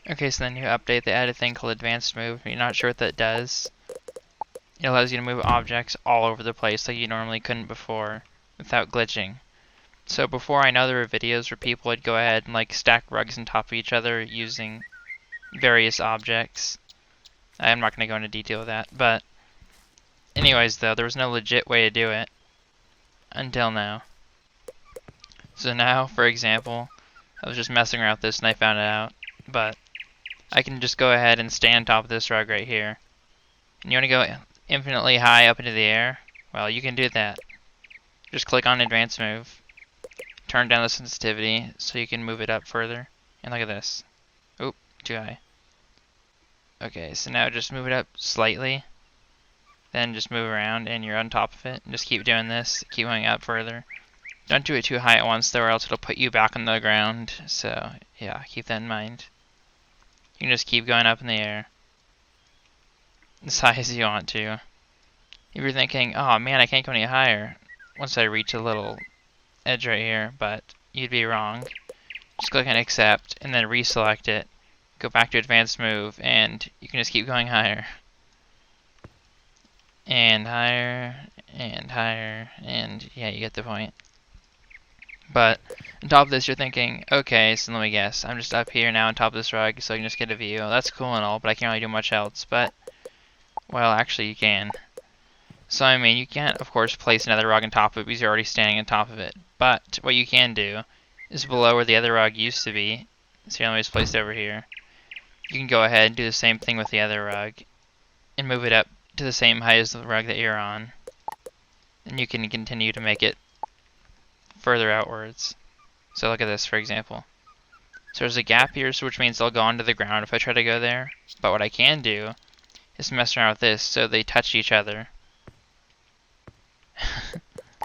Okay, so then you update, they add a thing called advanced move. You're not sure what that does. It allows you to move objects all over the place like you normally couldn't before without glitching. So before, I know there were videos where people would go ahead and like stack rugs on top of each other using various objects. I'm not going to go into detail with that, but anyways though, there was no legit way to do it until now. So now, for example, I was just messing around with this and I found it out, but I can just go ahead and stand on top of this rug right here. And you want to go infinitely high up into the air? Well, you can do that. Just click on advanced move, turn down the sensitivity so you can move it up further, and look at this. Oop, too high. Okay, so now just move it up slightly, then just move around and you're on top of it. And just keep doing this, keep going up further. Don't do it too high at once though, or else it'll put you back on the ground. So yeah, keep that in mind. You can just keep going up in the air as high as you want to. If you're thinking, oh man, I can't go any higher once I reach a little edge right here, but you'd be wrong. Just click on accept and then reselect it. Go back to advanced move and you can just keep going higher. And higher, and higher, and yeah, you get the point. But on top of this, you're thinking, okay, so let me guess. I'm just up here now on top of this rug, so I can just get a view. That's cool and all, but I can't really do much else. But, well, actually you can. So, I mean, you can't, of course, place another rug on top of it because you're already standing on top of it. But what you can do is below where the other rug used to be, so let me just place it over here. You can go ahead and do the same thing with the other rug and move it up to the same height as the rug that you're on. And you can continue to make it further outwards. So look at this, for example. So there's a gap here, so which means they'll go onto the ground if I try to go there. But what I can do is mess around with this so they touch each other.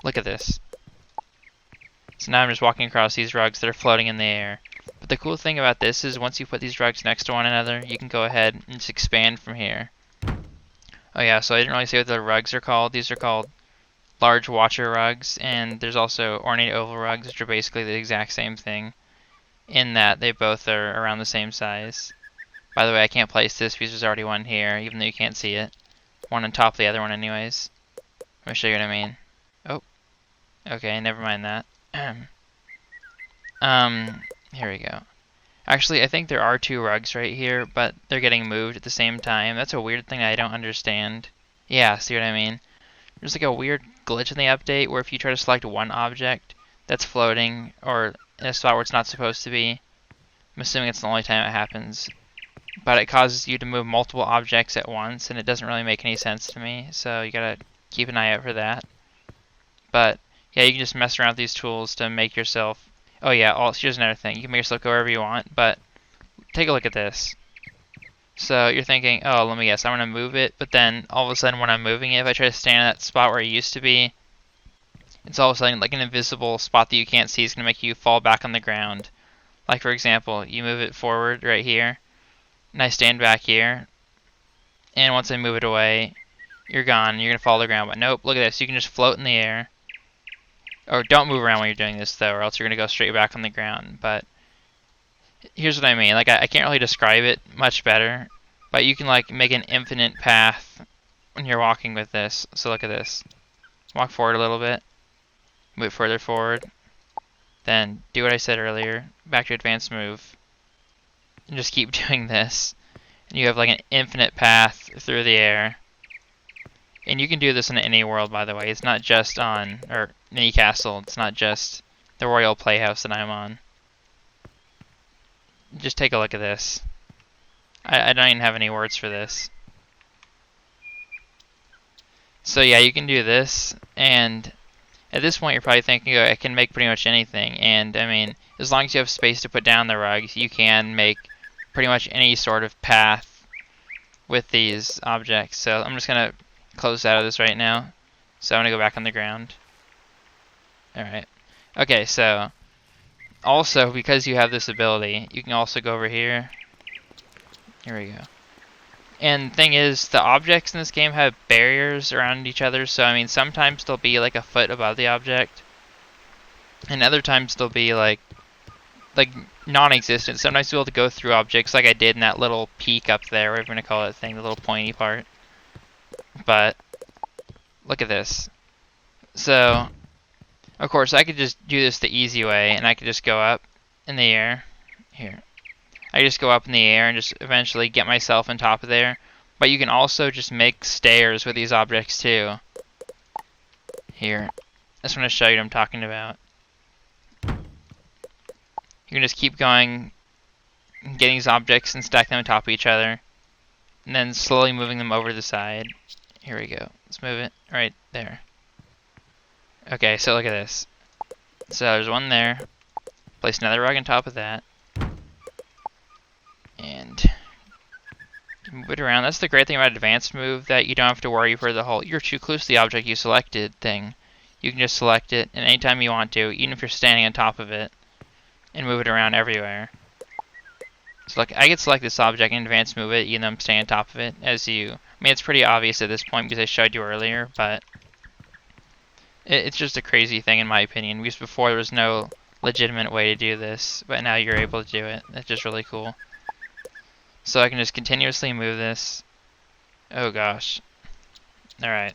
Look at this. So now I'm just walking across these rugs that are floating in the air. But the cool thing about this is once you put these rugs next to one another, you can go ahead and just expand from here. Oh yeah, so I didn't really say what the rugs are called. These are called large watcher rugs, and there's also ornate oval rugs, which are basically the exact same thing, in that they both are around the same size. By the way, I can't place this because there's already one here, even though you can't see it. One on top of the other one anyways. Let me show you what I mean. Oh, okay, never mind that. Here we go. Actually, I think there are two rugs right here, but they're getting moved at the same time. That's a weird thing I don't understand. Yeah, see what I mean? There's like a weird glitch in the update where if you try to select one object that's floating or in a spot where it's not supposed to be, I'm assuming it's the only time it happens, but it causes you to move multiple objects at once, and it doesn't really make any sense to me, so you gotta keep an eye out for that. But yeah, you can just mess around with these tools to make yourself... Oh yeah, here's another thing. You can make yourself go wherever you want, but take a look at this. So you're thinking, oh, let me guess, I'm going to move it, but then all of a sudden when I'm moving it, if I try to stand in that spot where it used to be, it's all of a sudden like an invisible spot that you can't see is going to make you fall back on the ground. Like for example, you move it forward right here, and I stand back here, and once I move it away, you're gone, you're going to fall to the ground. But nope, look at this, you can just float in the air. Or don't move around when you're doing this though, or else you're going to go straight back on the ground. But here's what I mean, like I can't really describe it much better, but you can like make an infinite path when you're walking with this. So look at this. Walk forward a little bit, move further forward, then do what I said earlier, back to advanced move, and just keep doing this. And you have like an infinite path through the air. And you can do this in any world, by the way. It's not just on, or any castle. It's not just the Royal Playhouse that I'm on. Just take a look at this. I don't even have any words for this. So yeah, you can do this, and at this point you're probably thinking, oh, I can make pretty much anything. And I mean, as long as you have space to put down the rugs, you can make pretty much any sort of path with these objects. So I'm just going to close out of this right now. So I'm going to go back on the ground. Alright. Okay, so also, because you have this ability, you can also go over here. Here we go. And thing is, the objects in this game have barriers around each other, so I mean, sometimes they'll be like a foot above the object, and other times they'll be like non-existent. Sometimes you'll be able to go through objects like I did in that little peak up there, whatever you're going to call that thing, the little pointy part. But look at this. So, of course, I could just do this the easy way, and I could just go up in the air. Here. I just go up in the air and just eventually get myself on top of there. But you can also just make stairs with these objects too. Here. I just want to show you what I'm talking about. You can just keep going, getting these objects and stack them on top of each other. And then slowly moving them over to the side. Here we go. Let's move it right there. Okay, so look at this. So there's one there. Place another rug on top of that. And move it around. That's the great thing about advanced move, that you don't have to worry for the whole "you're too close to the object you selected" thing. You can just select it, and anytime you want to, even if you're standing on top of it, and move it around everywhere. So look, I could select this object and advanced move it, even though I'm staying on top of it, I mean, it's pretty obvious at this point because I showed you earlier, but it's just a crazy thing in my opinion, because before there was no legitimate way to do this, but now you're able to do it. That's just really cool. So I can just continuously move this. Oh gosh. Alright.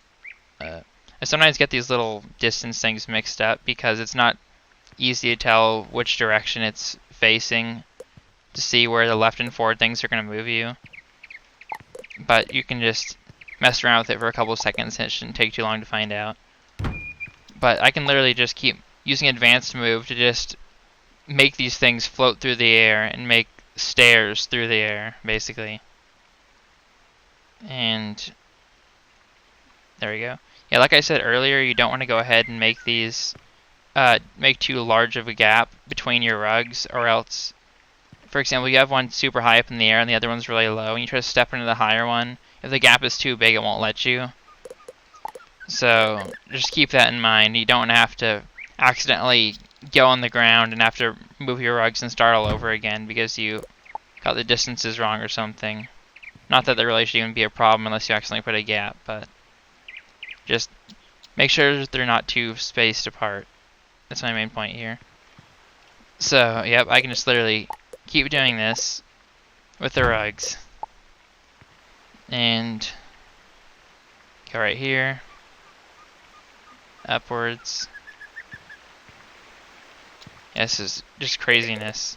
I sometimes get these little distance things mixed up because it's not easy to tell which direction it's facing to see where the left and forward things are going to move you. But you can just mess around with it for a couple of seconds and it shouldn't take too long to find out. But I can literally just keep using advanced move to just make these things float through the air and make stairs through the air, basically. And there we go. Yeah, like I said earlier, you don't want to go ahead and make these make too large of a gap between your rugs, or else, for example, you have one super high up in the air and the other one's really low, and you try to step into the higher one. If the gap is too big, it won't let you. So just keep that in mind. You don't have to accidentally go on the ground and have to move your rugs and start all over again because you got the distances wrong or something. Not that there really should even be a problem unless you accidentally put a gap, but just make sure that they're not too spaced apart. That's my main point here. So, yep, I can just literally keep doing this with the rugs. And go right here. Upwards. Yeah, this is just craziness.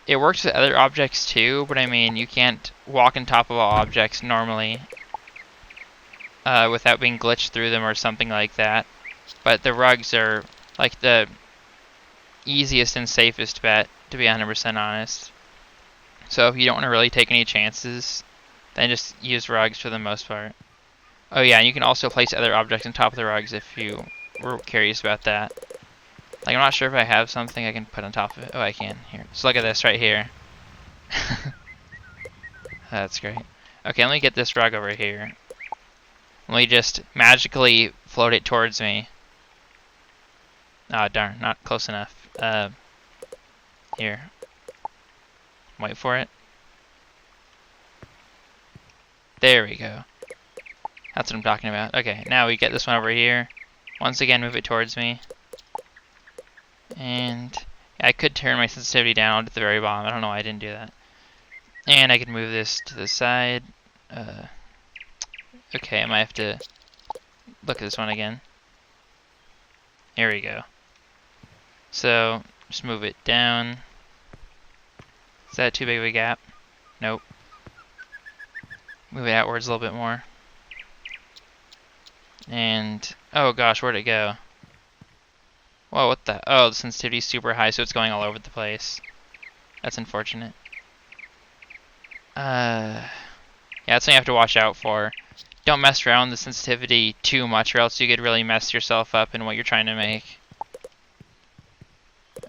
It works with other objects too, but I mean, you can't walk on top of all objects normally without being glitched through them or something like that. But the rugs are like the easiest and safest bet, to be 100% honest. So if you don't want to really take any chances, then just use rugs for the most part. Oh yeah, and you can also place other objects on top of the rugs if you were curious about that. Like, I'm not sure if I have something I can put on top of it. Oh, I can. Here. So look at this right here. That's great. Okay, let me get this rug over here. Let me just magically float it towards me. Ah, oh, darn. Not close enough. Here. Wait for it. There we go. That's what I'm talking about. Okay, now we get this one over here. Once again, move it towards me. And I could turn my sensitivity down to the very bottom. I don't know why I didn't do that. And I could move this to the side. Okay, I might have to look at this one again. Here we go. So, just move it down. Is that too big of a gap? Nope. Move it outwards a little bit more. And, oh gosh, where'd it go? Whoa, what the? Oh, the sensitivity's super high, so it's going all over the place. That's unfortunate. Yeah, that's something you have to watch out for. Don't mess around with the sensitivity too much, or else you could really mess yourself up in what you're trying to make.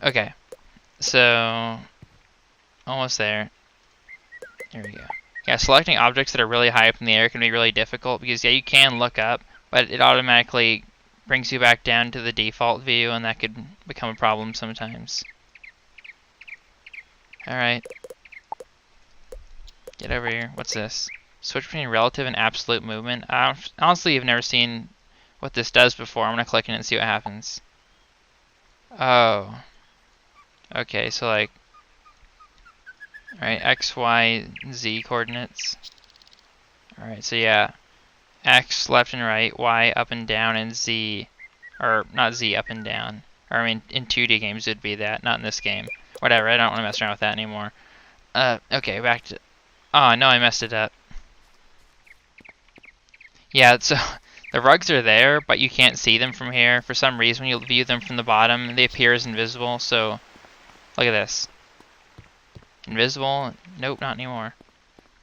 Okay, so almost there. Here we go. Yeah, selecting objects that are really high up in the air can be really difficult because, yeah, you can look up, but it automatically brings you back down to the default view, and that could become a problem sometimes. Alright. Get over here. What's this? Switch between relative and absolute movement. Honestly, I've never seen what this does before. I'm going to click on it and see what happens. Oh. Okay, so like, Alright, X, Y, Z coordinates. Alright, so yeah. X left and right, Y up and down, and Z, or not Z, up and down. Or I mean, in 2D games it would be that, not in this game. Whatever, I don't want to mess around with that anymore. Okay, back to... Oh, no, I messed it up. Yeah, so the rugs are there, but you can't see them from here. For some reason, when you view them from the bottom, they appear as invisible, so... Look at this. Invisible? Nope, not anymore.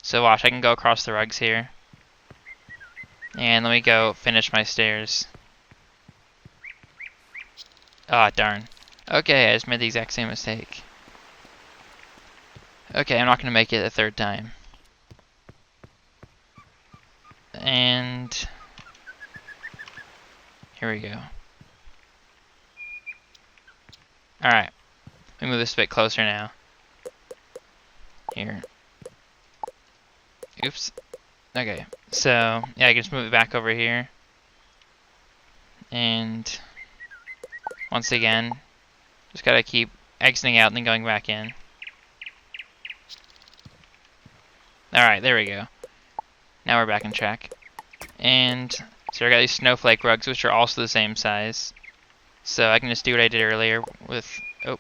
So watch, I can go across the rugs here. And let me go finish my stairs. Ah, darn. Okay, I just made the exact same mistake. Okay, I'm not going to make it a third time. And... here we go. Alright. Let me move this a bit closer now. Here. Oops. Okay, so, yeah, I can just move it back over here. And... once again, just gotta keep exiting out and then going back in. Alright, there we go. Now we're back on track. And so I got these snowflake rugs, which are also the same size. So I can just do what I did earlier with... Oh,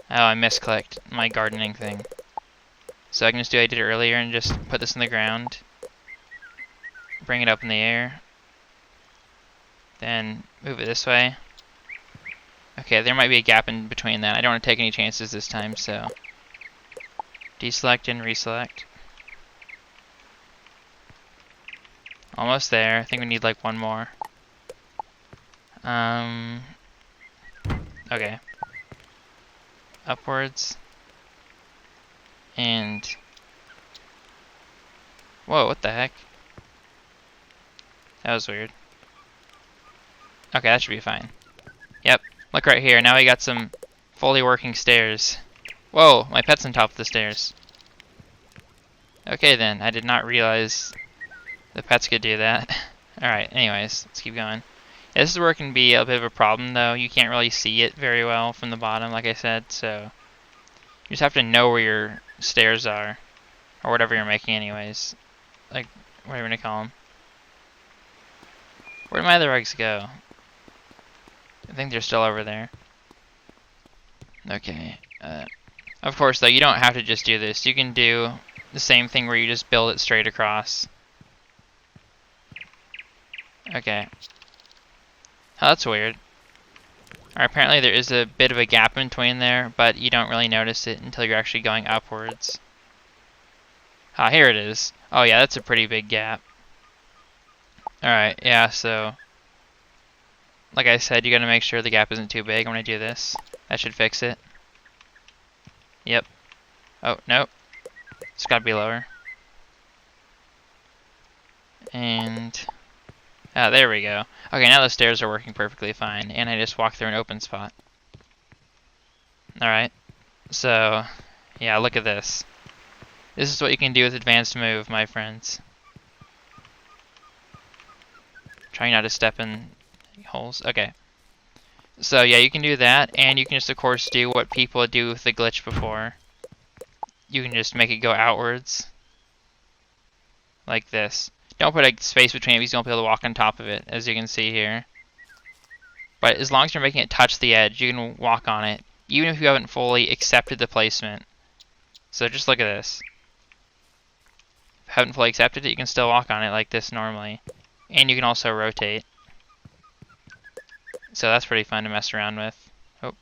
I misclicked my gardening thing. So I can just do what I did earlier and just put this in the ground. Bring it up in the air. Then move it this way. Okay, there might be a gap in between that. I don't want to take any chances this time, so... deselect and reselect. Almost there. I think we need like one more. Okay. Upwards. And... whoa, what the heck? That was weird. Okay, that should be fine. Yep. Look right here. Now we got some fully working stairs. Whoa, my pet's on top of the stairs. Okay then, I did not realize the pets could do that. Alright, anyways, let's keep going. Yeah, this is where it can be a bit of a problem though. You can't really see it very well from the bottom, like I said, so... you just have to know where your stairs are. Or whatever you're making anyways. Like, what are you gonna call them? Where did my other rugs go? I think they're still over there. Okay. Of course, though, you don't have to just do this. You can do the same thing where you just build it straight across. Okay. Oh, that's weird. Alright, apparently there is a bit of a gap in between there, but you don't really notice it until you're actually going upwards. Ah, here it is. Oh yeah, that's a pretty big gap. Alright, yeah, so... like I said, you gotta make sure the gap isn't too big when I do this. That should fix it. Yep. Oh, nope. It's gotta be lower. And... ah, there we go. Okay, now the stairs are working perfectly fine, and I just walked through an open spot. Alright. So, yeah, look at this. This is what you can do with advanced move, my friends. Trying not to step in holes. Okay. So yeah, you can do that, and you can just of course do what people do with the glitch before. You can just make it go outwards. Like this. Don't put a space between it because you won't be able to walk on top of it, as you can see here. But as long as you're making it touch the edge, you can walk on it, even if you haven't fully accepted the placement. So just look at this. If you haven't fully accepted it, you can still walk on it like this normally. And you can also rotate. So that's pretty fun to mess around with. Oh,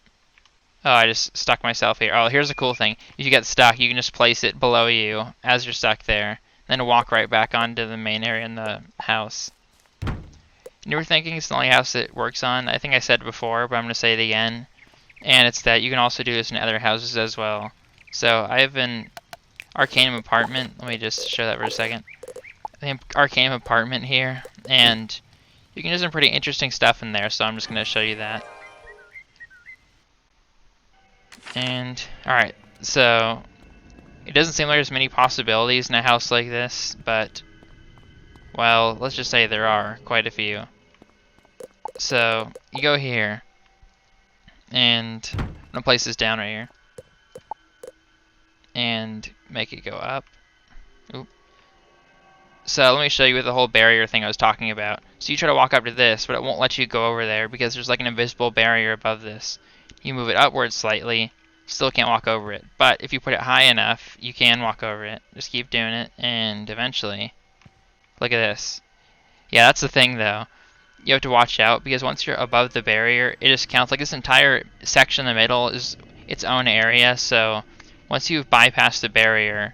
I just stuck myself here. Oh, here's a cool thing. If you get stuck, you can just place it below you as you're stuck there. Then walk right back onto the main area in the house. You were thinking it's the only house it works on. I think I said it before, but I'm going to say it again. And it's that you can also do this in other houses as well. So I have an Arcanum apartment. Let me just show that for a second. The Arcanum apartment here. And you can do some pretty interesting stuff in there, so I'm just going to show you that. And, alright, so it doesn't seem like there's many possibilities in a house like this, but, well, let's just say there are quite a few. So, you go here, and I'm going to place this down right here. And make it go up. Oop. So let me show you the whole barrier thing I was talking about. So you try to walk up to this, but it won't let you go over there because there's like an invisible barrier above this. You move it upwards slightly, still can't walk over it. But if you put it high enough, you can walk over it. Just keep doing it, and eventually, look at this. Yeah, that's the thing though. You have to watch out because once you're above the barrier, it just counts like this entire section in the middle is its own area. So once you've bypassed the barrier,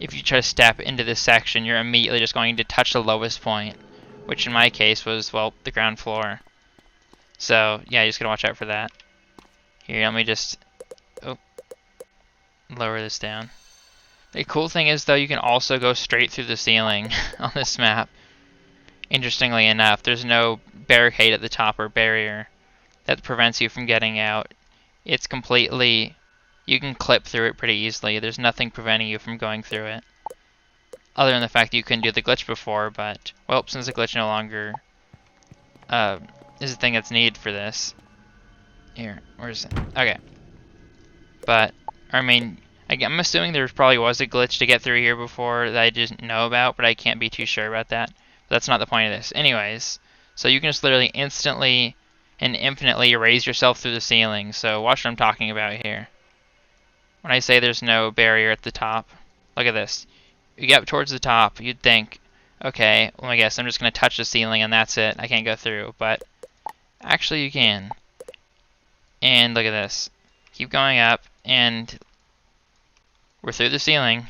if you try to step into this section, you're immediately just going to touch the lowest point, which in my case was, well, the ground floor. So yeah, you just gotta watch out for that. Here, let me just lower this down. The cool thing is though, you can also go straight through the ceiling on this map. Interestingly enough, there's no barricade at the top or barrier that prevents you from getting out. It's completely, you can clip through it pretty easily. There's nothing preventing you from going through it. Other than the fact that you couldn't do the glitch before, but, well, since the glitch no longer is the thing that's needed for this. Here, where's it? Okay. But, I mean, I'm assuming there probably was a glitch to get through here before that I didn't know about, but I can't be too sure about that. But that's not the point of this. Anyways, so you can just literally instantly and infinitely raise yourself through the ceiling. So watch what I'm talking about here. When I say there's no barrier at the top, look at this. You get up towards the top, you'd think, okay, well I guess I'm just going to touch the ceiling and that's it. I can't go through. But actually you can. And look at this. Keep going up, and we're through the ceiling.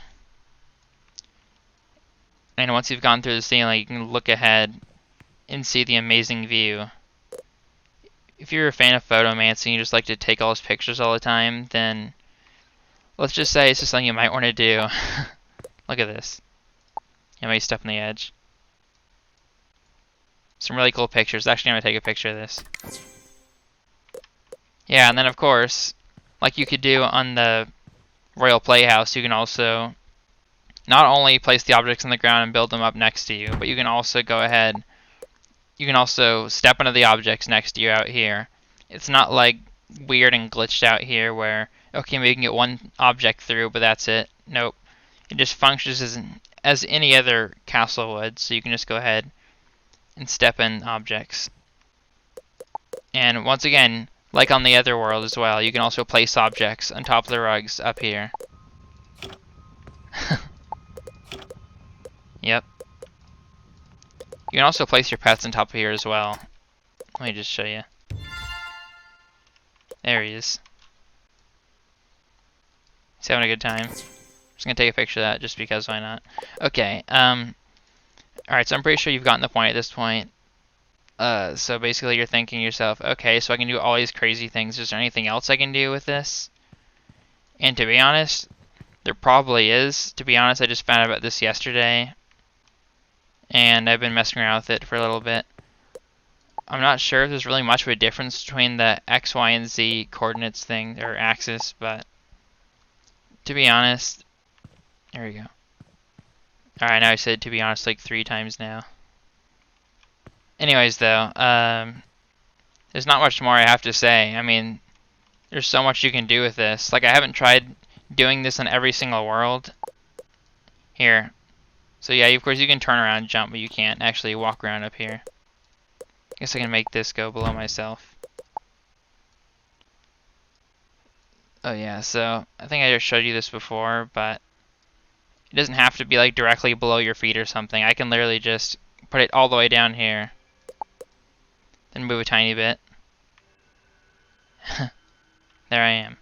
And once you've gone through the ceiling, you can look ahead and see the amazing view. If you're a fan of photomancy and you just like to take all those pictures all the time, then let's just say it's just something you might want to do. Look at this. You might step on the edge. Some really cool pictures. Actually, I'm going to take a picture of this. Yeah, and then of course, like you could do on the Royal Playhouse, you can also not only place the objects on the ground and build them up next to you, but you can also go ahead, you can also step onto the objects next to you out here. It's not like weird and glitched out here where, okay, we can get one object through, but that's it. Nope. It just functions as any other castle would, so you can just go ahead and step in objects. And once again, like on the other world as well, you can also place objects on top of the rugs up here. Yep. You can also place your pets on top of here as well. Let me just show you. There he is. He's having a good time. Just gonna take a picture of that just because, why not? Okay, alright, so I'm pretty sure you've gotten the point at this point. So basically you're thinking to yourself, okay, so I can do all these crazy things. Is there anything else I can do with this? And to be honest, there probably is. To be honest, I just found out about this yesterday, and I've been messing around with it for a little bit. I'm not sure if there's really much of a difference between the X, Y, and Z coordinates thing, or axis, but to be honest, there we go. Alright, now I said to be honest like 3 times now. Anyways, though, there's not much more I have to say. I mean, there's so much you can do with this. Like, I haven't tried doing this on every single world. Here. So yeah, of course you can turn around and jump, but you can't actually walk around up here. Guess I can make this go below myself. Oh yeah, so I think I just showed you this before, but it doesn't have to be like directly below your feet or something. I can literally just put it all the way down here. Then move a tiny bit. There I am.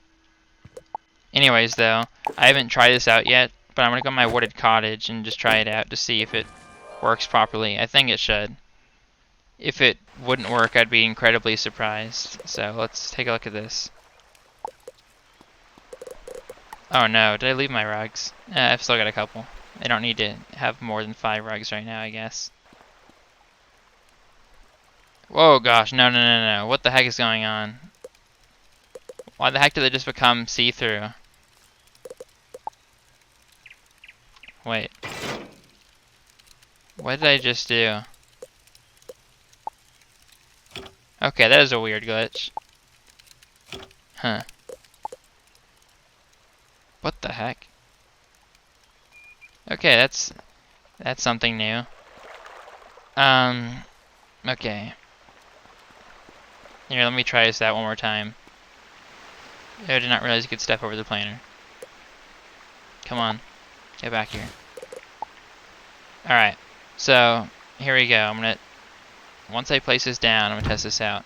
Anyways, though, I haven't tried this out yet, but I'm going to go to my wooded cottage and just try it out to see if it works properly. I think it should. If it wouldn't work, I'd be incredibly surprised. So let's take a look at this. Oh no, did I leave my rugs? I've still got a couple. I don't need to have more than 5 rugs right now, I guess. Whoa, gosh, no, no, no, no. What the heck is going on? Why the heck did they just become see-through? Wait. What did I just do? Okay, that is a weird glitch. Huh. What the heck? Okay, that's something new. Okay. Here, let me try this out one more time. I did not realize you could step over the planter. Come on, get back here. Alright, so here we go. Once I place this down, I'm gonna test this out.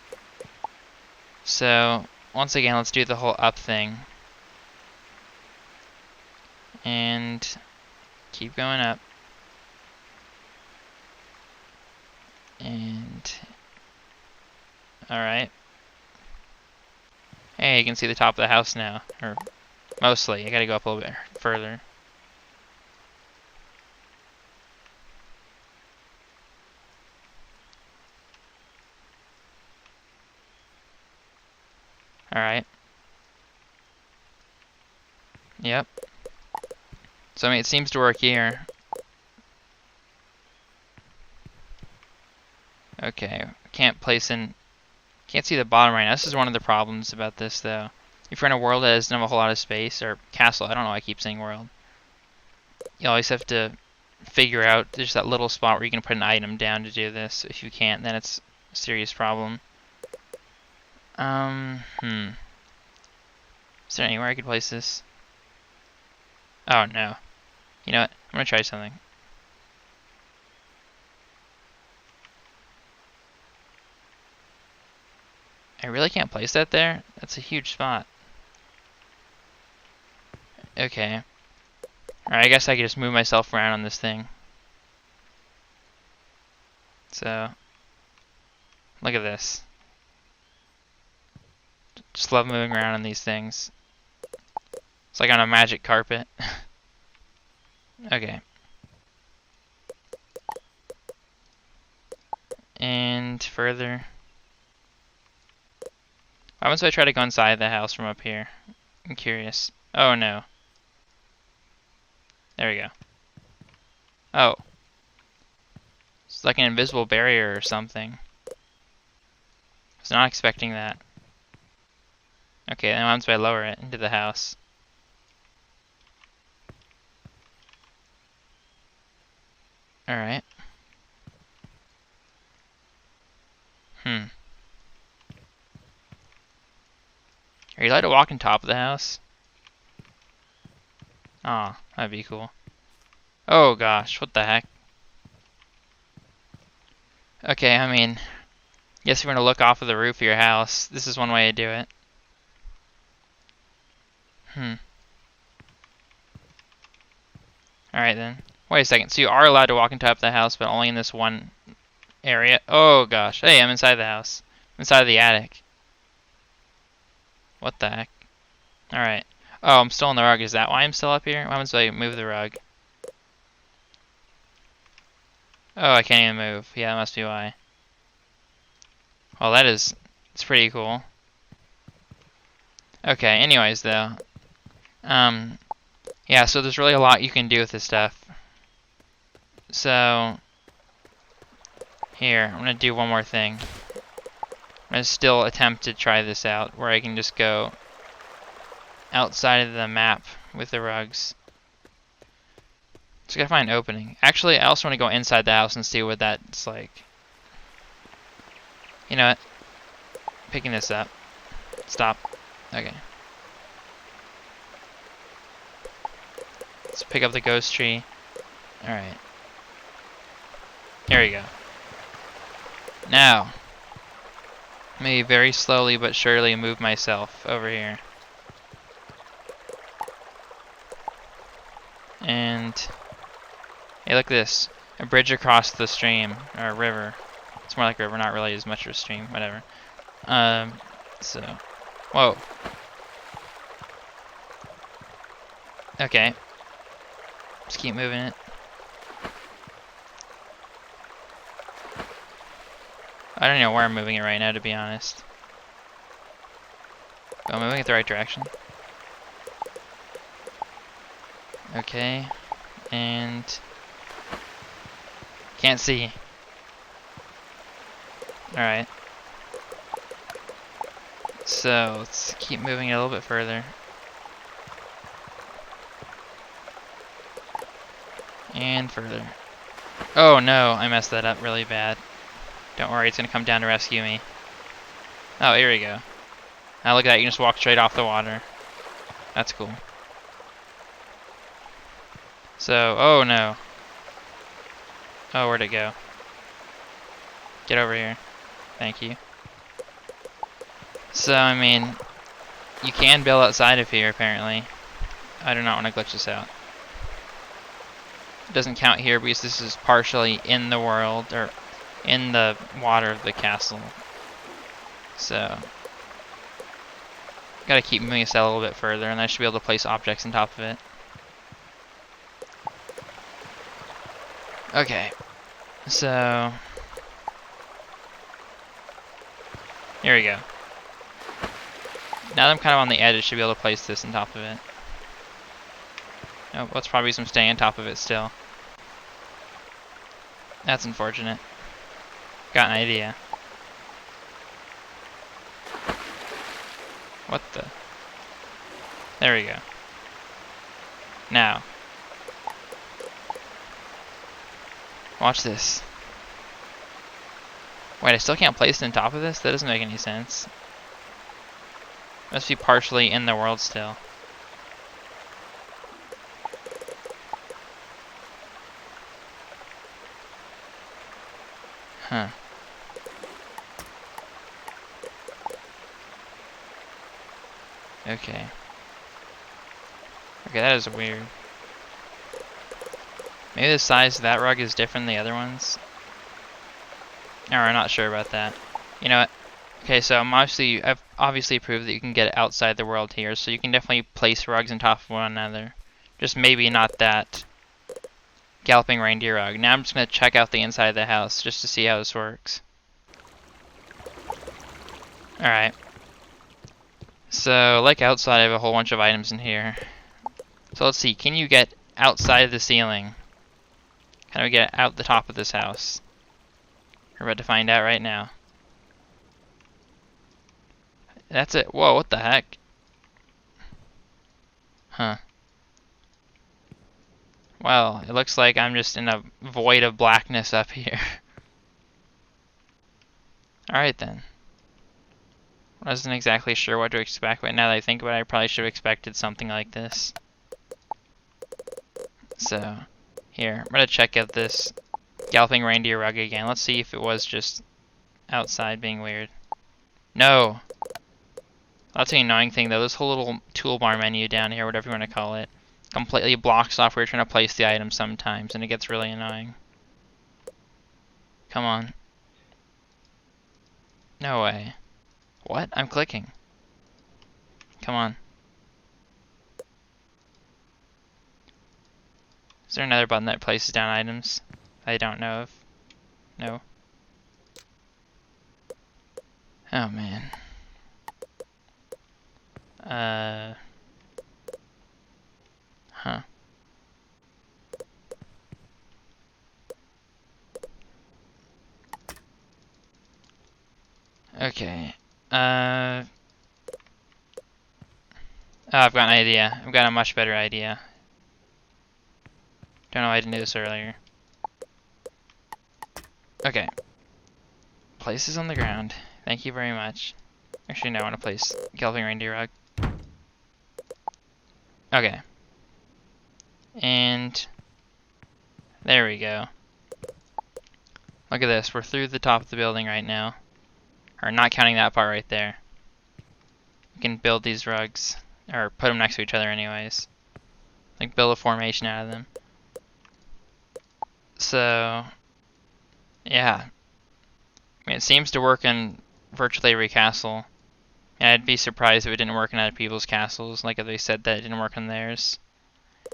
So, once again, let's do the whole up thing. And keep going up. And alright. Hey, you can see the top of the house now. Or mostly. I gotta go up a little bit further. Alright. Yep. So, I mean, it seems to work here. Okay. Can't see the bottom right now. This is one of the problems about this, though. If you're in a world that doesn't have a whole lot of space, or castle, I don't know why I keep saying world. You always have to figure out there's that little spot where you can put an item down to do this. If you can't, then it's a serious problem. Is there anywhere I could place this? Oh, no. You know what? I'm gonna try something. I really can't place that there? That's a huge spot. Okay. Alright, I guess I could just move myself around on this thing. So, look at this. Just love moving around on these things. It's like on a magic carpet. Okay. And further. What happens if I try to go inside the house from up here? I'm curious. Oh no. There we go. Oh. It's like an invisible barrier or something. I was not expecting that. Okay, then what happens if I lower it into the house? Alright. Are you allowed to walk on top of the house? Aw, that'd be cool. Oh gosh, what the heck? Okay, I mean, guess you're gonna look off of the roof of your house. This is one way to do it. Alright then. Wait a second, so you are allowed to walk on top of the house, but only in this one area? Oh gosh. Hey, I'm inside the house. I'm inside of the attic. What the heck? Alright. Oh, I'm still on the rug. Is that why I'm still up here? What happens if I move the rug? Oh, I can't even move. Yeah, that must be why. Well, it's pretty cool. Okay, anyways, though. Yeah, so there's really a lot you can do with this stuff. So, here, I'm gonna do one more thing. I'm gonna still attempt to try this out, where I can just go outside of the map with the rugs. Just gotta find an opening. Actually, I also want to go inside the house and see what that's like. You know what? Picking this up. Stop. Okay. Let's pick up the ghost tree. Alright. Here we go. Now, may very slowly but surely move myself over here. And hey, look at this. A bridge across the stream, or a river. It's more like a river, not really as much of a stream, whatever. So, whoa. Okay. Just keep moving it. I don't know where I'm moving it right now, to be honest. Oh, I'm moving it the right direction. Okay. And can't see. Alright. So, let's keep moving it a little bit further. And further. Oh no, I messed that up really bad. Don't worry, it's gonna come down to rescue me. Oh, here we go. Now look at that, you can just walk straight off the water. That's cool. So, oh no. Oh, where'd it go? Get over here. Thank you. So, I mean, you can build outside of here, apparently. I do not want to glitch this out. It doesn't count here because this is partially in the world, or in the water of the castle. So, gotta keep moving this out a little bit further, and I should be able to place objects on top of it. Okay, so here we go. Now that I'm kind of on the edge, I should be able to place this on top of it. Oh, let's probably some staying on top of it still. That's unfortunate. Got an idea. What the? There we go. Now. Watch this. Wait, I still can't place it on top of this? That doesn't make any sense. Must be partially in the world still. Huh. Okay. Okay, that is weird. Maybe the size of that rug is different than the other ones. Or I'm not sure about that. You know what? Okay, so I've obviously proved that you can get outside the world here, so you can definitely place rugs on top of one another. Just maybe not that galloping reindeer rug. Now I'm just gonna check out the inside of the house just to see how this works. Alright. So, like outside, I have a whole bunch of items in here. So let's see, can you get outside of the ceiling? How do we get out the top of this house? We're about to find out right now. That's it. Whoa, what the heck? Huh. Well, it looks like I'm just in a void of blackness up here. Alright then. I wasn't exactly sure what to expect, but now that I think about it, I probably should have expected something like this. So, here, I'm gonna check out this galloping reindeer rug again. Let's see if it was just outside being weird. No! That's the annoying thing though, this whole little toolbar menu down here, whatever you want to call it, completely blocks off where you're trying to place the item sometimes, and it gets really annoying. Come on. No way. What? I'm clicking. Come on. Is there another button that places down items I don't know of? No. Oh man. Huh. Okay. Oh, I've got an idea. I've got a much better idea. Don't know why I didn't do this earlier. Okay. Places on the ground. Thank you very much. Actually, no, I want to place Galloping Reindeer Rug. Okay. And there we go. Look at this. We're through the top of the building right now. Or not counting that part right there. We can build these rugs. Or put them next to each other anyways. Like build a formation out of them. So, yeah. I mean, it seems to work in virtually every castle. And I'd be surprised if it didn't work in other people's castles. Like if they said that it didn't work in theirs.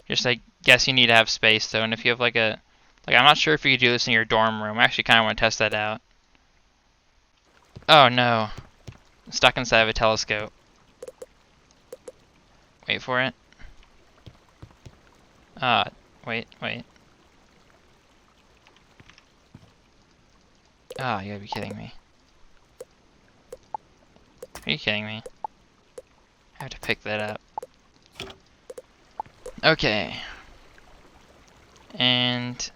Just I guess you need to have space though. And if you have like a... Like I'm not sure if you could do this in your dorm room. I actually kind of want to test that out. Oh no. I'm stuck inside of a telescope. Wait for it. Wait. Oh, you gotta be kidding me. Are you kidding me? I have to pick that up. Okay. And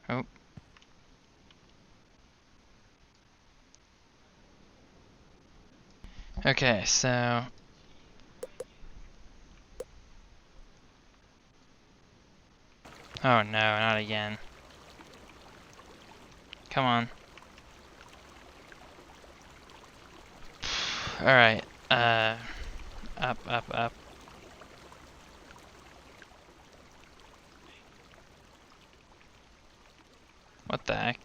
oh. Okay, so oh no, not again. Come on. Alright, up, up, up. What the heck?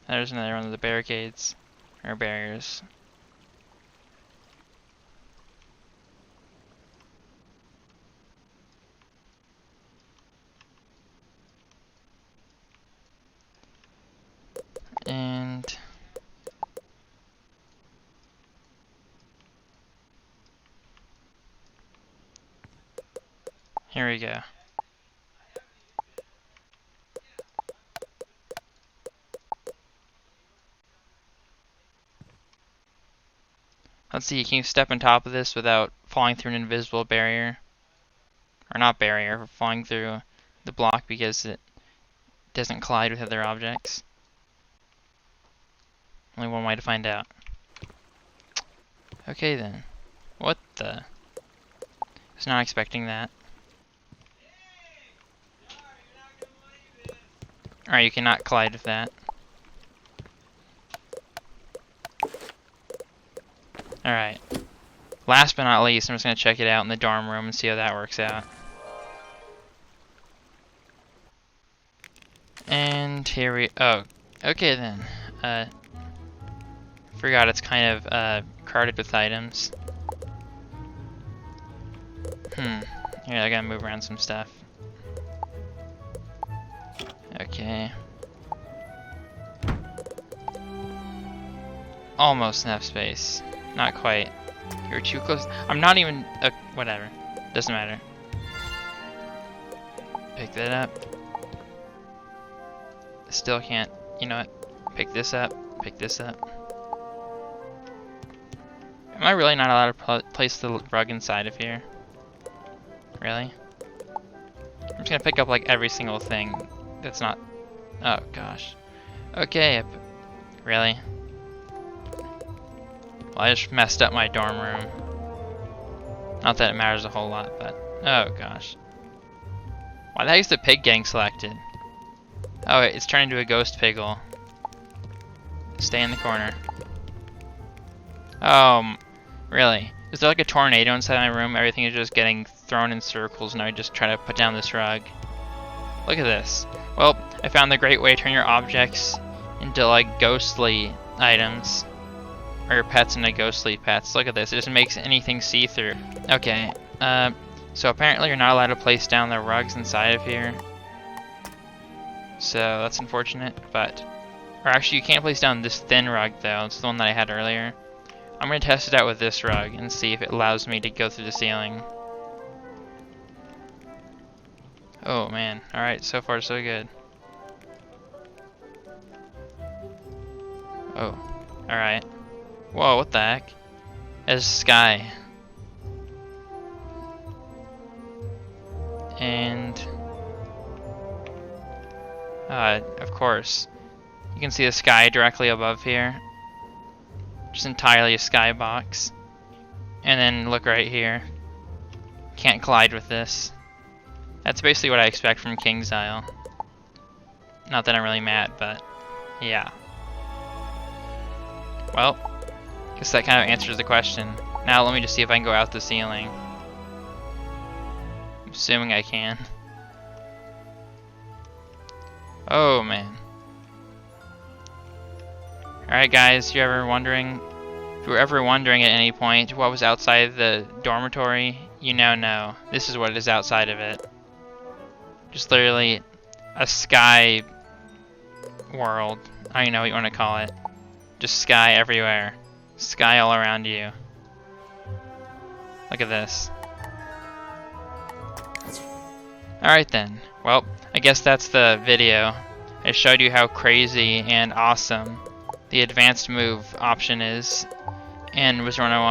There's another one of the barricades, or barriers. And here we go. Let's see, can you step on top of this without falling through an invisible barrier? Or not barrier, falling through the block because it doesn't collide with other objects. Only one way to find out. Okay then. What the? I was not expecting that. Alright, you cannot collide with that. Alright. Last but not least, I'm just going to check it out in the dorm room and see how that works out. And here we... oh, okay then. Forgot it's kind of crowded with items. Here, I gotta move around some stuff. Okay. Almost enough space. Not quite. You're too close. I'm not even... whatever. Doesn't matter. Pick that up. Still can't... you know what? Pick this up. Pick this up. Am I really not allowed to place the rug inside of here? Really? I'm just gonna pick up like every single thing that's not... oh gosh. Okay. Really? Well, I just messed up my dorm room. Not that it matters a whole lot, but... oh gosh. Why the heck is the pig getting selected? Oh, wait, it's turned into a ghost piggle. Stay in the corner. Oh, really? Is there like a tornado inside my room? Everything is just getting thrown in circles and I just try to put down this rug. Look at this. Well, I found the great way to turn your objects into like ghostly items. Or your pets into ghostly pets. Look at this. It just makes anything see-through. Okay. So apparently you're not allowed to place down the rugs inside of here. So that's unfortunate, but... or actually you can't place down this thin rug though. It's the one that I had earlier. I'm going to test it out with this rug and see if it allows me to go through the ceiling. Oh man. Alright, so far so good. Oh. Alright. Whoa, what the heck? There's sky. And... of course. You can see the sky directly above here. Just entirely a skybox. And then look right here. Can't collide with this. That's basically what I expect from King's Isle. Not that I'm really mad, but yeah. Well, guess that kind of answers the question. Now let me just see if I can go out the ceiling. I'm assuming I can. Oh man. Alright guys, if you were ever wondering at any point what was outside the dormitory, you now know. This is what is outside of it. Just literally a sky world. I don't even know what you want to call it. Just sky everywhere. Sky all around you. Look at this. Alright then. Well, I guess that's the video. I showed you how crazy and awesome the advanced move option is in Wizard101.